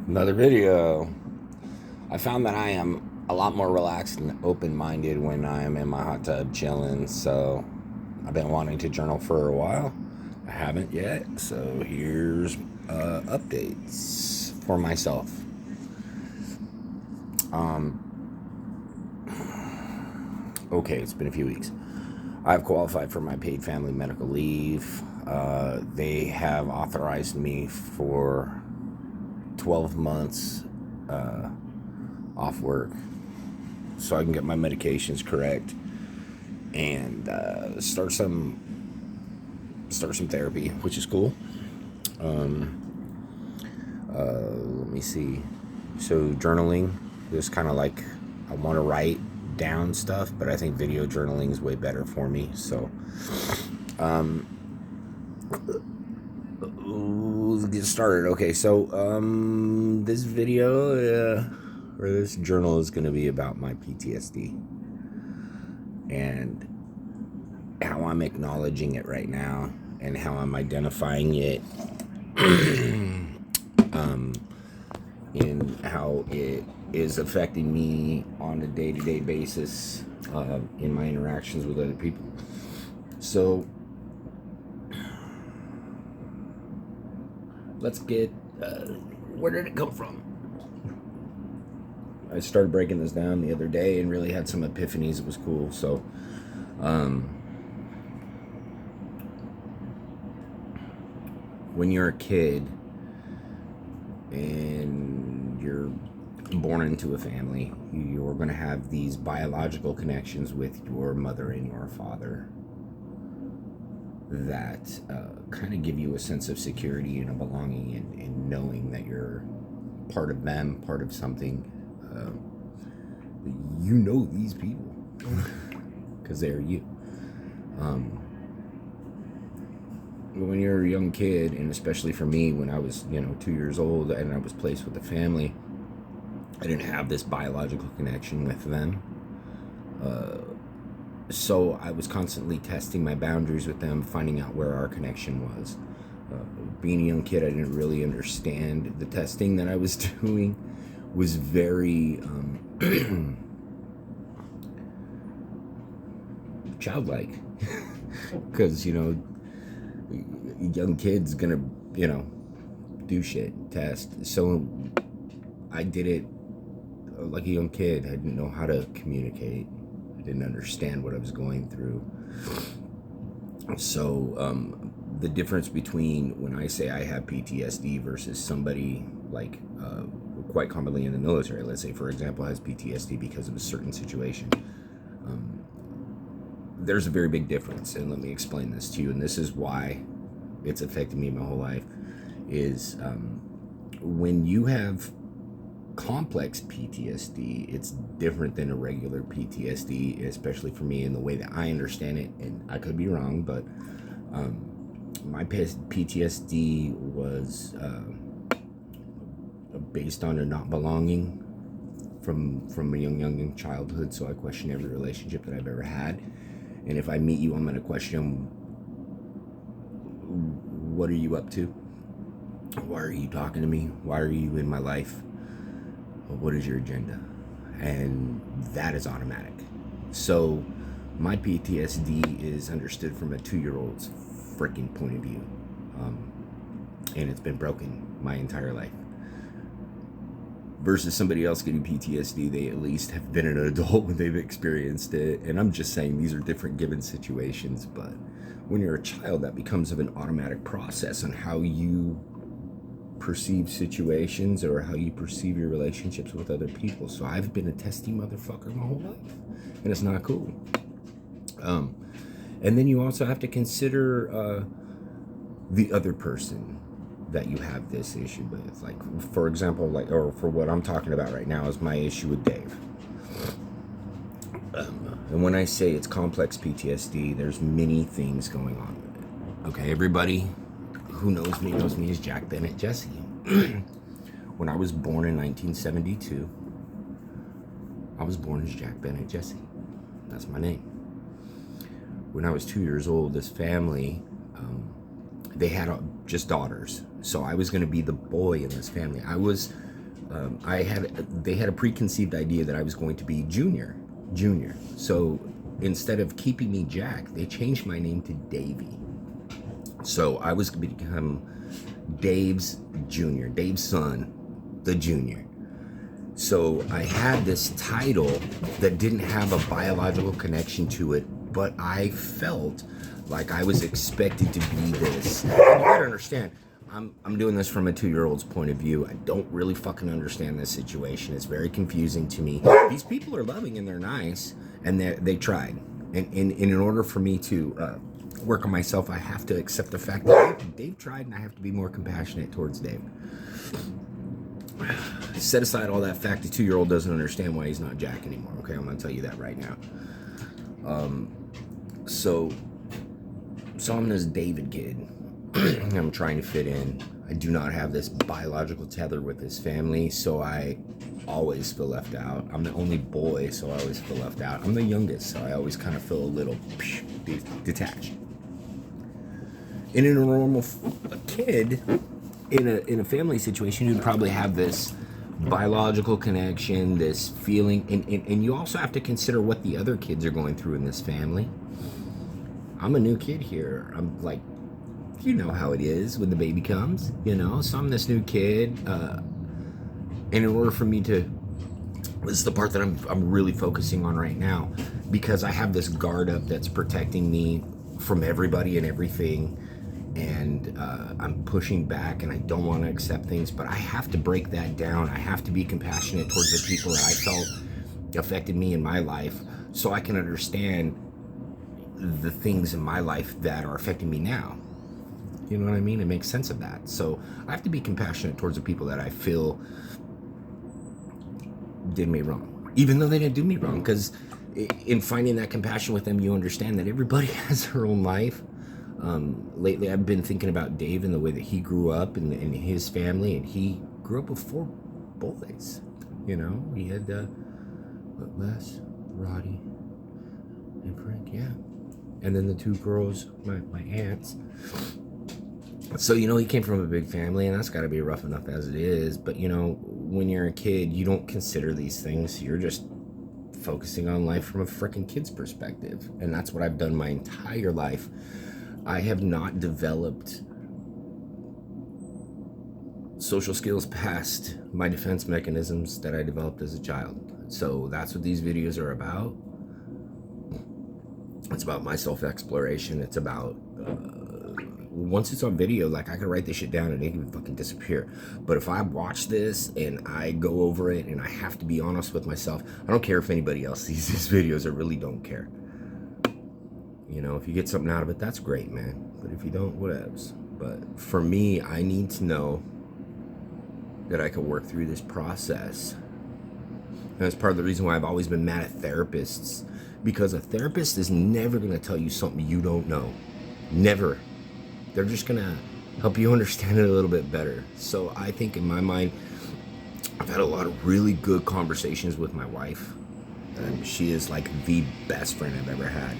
Another video. I found that I am a lot more relaxed and open-minded when I'm in my hot tub chilling. So I've been wanting to journal for a while. I haven't yet. So here's updates for myself. Okay, it's been a few weeks. I've qualified for my paid family medical leave. They have authorized me for 12 months off work so I can get my medications correct and start some therapy, which is cool. Let me see. So journaling is kind of like I want to write down stuff, but I think video journaling is way better for me. So let's get started. Okay, so this video or this journal is going to be about my PTSD and how I'm acknowledging it right now and how I'm identifying it and how it is affecting me on a day-to-day basis in my interactions with other people. So let's get where did it come from? I started breaking this down the other day and really had some epiphanies. It was cool. So when you're a kid and you're born into a family, you're going to have these biological connections with your mother and your father that kind of give you a sense of security and a belonging and knowing that you're part of them, part of something. You know these people because they're you. When you're a young kid, and especially for me, when I was 2 years old and I was placed with a family, I didn't have this biological connection with them. So I was constantly testing my boundaries with them, finding out where our connection was. Being a young kid, I didn't really understand the testing that I was doing. Was very childlike, because a young kid's gonna do shit, test. So I did it like a young kid. I didn't know how to communicate. I didn't understand what I was going through. So the difference between when I say I have PTSD versus somebody like quite commonly in the military, let's say for example, has PTSD because of a certain situation, there's a very big difference. And let me explain this to you, and this is why it's affected me my whole life, is when you have complex PTSD, it's different than a regular PTSD, especially for me in the way that I understand it, and I could be wrong, but my PTSD was based on a not belonging from a young childhood. So I question every relationship that I've ever had, and if I meet you, I'm going to question, what are you up to? Why are you talking to me? Why are you in my life? What is your agenda? And that is automatic. So my PTSD is understood from a 2-year-old's freaking point of view, and it's been broken my entire life. Versus somebody else getting PTSD, they at least have been an adult when they've experienced it. And I'm just saying these are different given situations, but when you're a child, that becomes of an automatic process on how you perceive situations or how you perceive your relationships with other people. So I've been a testy motherfucker my whole life, and it's not cool. And then you also have to consider the other person that you have this issue with. Like, for example, or for what I'm talking about right now is my issue with Dave. And when I say it's complex PTSD, there's many things going on with it. Okay, everybody who knows me as Jack Bennett Jesse. When I was born in 1972, I was born as Jack Bennett Jesse. That's my name. When I was 2 years old, this family, they had just daughters. So I was going to be the boy in this family. I was they had a preconceived idea that I was going to be Junior. So instead of keeping me Jack, they changed my name to Davey. So I was going to become Dave's Junior, Dave's son, the Junior. So I had this title that didn't have a biological connection to it, but I felt like I was expected to be this. And you gotta understand, I'm doing this from a 2-year-old's point of view. I don't really fucking understand this situation. It's very confusing to me. These people are loving and they're nice, and they tried. And in order for me to work on myself, I have to accept the fact that Dave tried, and I have to be more compassionate towards Dave. Set aside all that fact, the 2-year-old doesn't understand why he's not Jack anymore. Okay, I'm gonna tell you that right now. So I'm this David kid. I'm trying to fit in. I do not have this biological tether with this family, so I always feel left out. I'm the only boy, so I always feel left out. I'm the youngest, so I always kind of feel a little detached. And in a normal kid, in a family situation, you'd probably have this biological connection, this feeling, and you also have to consider what the other kids are going through in this family. I'm a new kid here. I'm like, you know how it is when the baby comes, you know? So I'm this new kid, and in order for me to, this is the part that I'm really focusing on right now, because I have this guard up that's protecting me from everybody and everything, and I'm pushing back, and I don't want to accept things, but I have to break that down. I have to be compassionate towards the people that I felt affected me in my life, so I can understand the things in my life that are affecting me now. You know what I mean? It makes sense of that. So I have to be compassionate towards the people that I feel did me wrong, even though they didn't do me wrong, because in finding that compassion with them, you understand that everybody has their own life. Lately, I've been thinking about Dave and the way that he grew up and his family, and he grew up with 4 boys. You know, he had Les, Roddy, and Frank, yeah. And then the 2 girls, my aunts. So, you know, he came from a big family, and that's got to be rough enough as it is. But, you know, when you're a kid, you don't consider these things. You're just focusing on life from a freaking kid's perspective. And that's what I've done my entire life. I have not developed social skills past my defense mechanisms that I developed as a child. So that's what these videos are about. It's about my self-exploration. It's about, once it's on video, like, I can write this shit down and it can fucking disappear. But if I watch this and I go over it and I have to be honest with myself, I don't care if anybody else sees these videos. I really don't care. You know, if you get something out of it, that's great, man. But if you don't, whatevs. But for me, I need to know that I can work through this process. And that's part of the reason why I've always been mad at therapists. Because a therapist is never going to tell you something you don't know. Never. They're just going to help you understand it a little bit better. So I think in my mind, I've had a lot of really good conversations with my wife. And she is like the best friend I've ever had.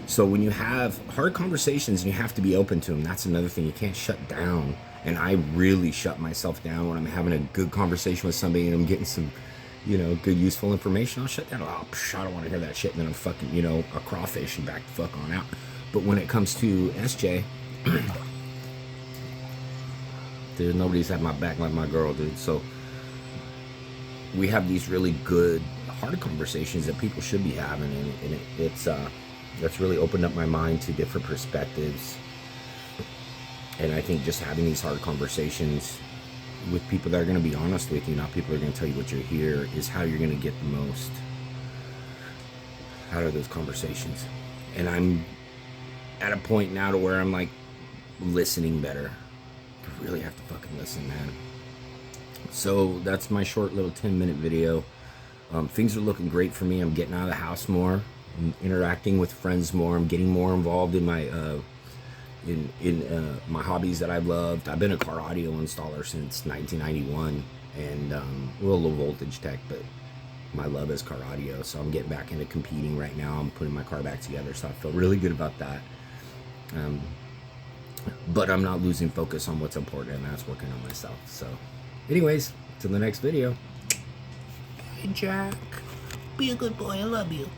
So when you have hard conversations and you have to be open to them, that's another thing. You can't shut down. And I really shut myself down when I'm having a good conversation with somebody and I'm getting some, you know, good useful information. I'll shut down. Oh, I don't want to hear that shit. And then I'm fucking, you know, a crawfish and back the fuck on out. But when it comes to SJ, dude, nobody's had my back like my girl, dude. So we have these really good, hard conversations that people should be having. And it's that's really opened up my mind to different perspectives. And I think just having these hard conversations with people that are going to be honest with you, not people that are going to tell you what you're here, is how you're going to get the most out of those conversations. And I'm at a point now to where I'm like listening better. You really have to fucking listen, man. So that's my short little 10-minute video. Things are looking great for me. I'm getting out of the house more. I'm interacting with friends more. I'm getting more involved in my my hobbies that I've loved. I've been a car audio installer since 1991, and we're a low voltage tech, but my love is car audio. So I'm getting back into competing right now. I'm putting my car back together, so I feel really good about that. But I'm not losing focus on what's important, and that's working on myself. So anyways, Till the next video. Bye, Jack. Be a good boy. I love you.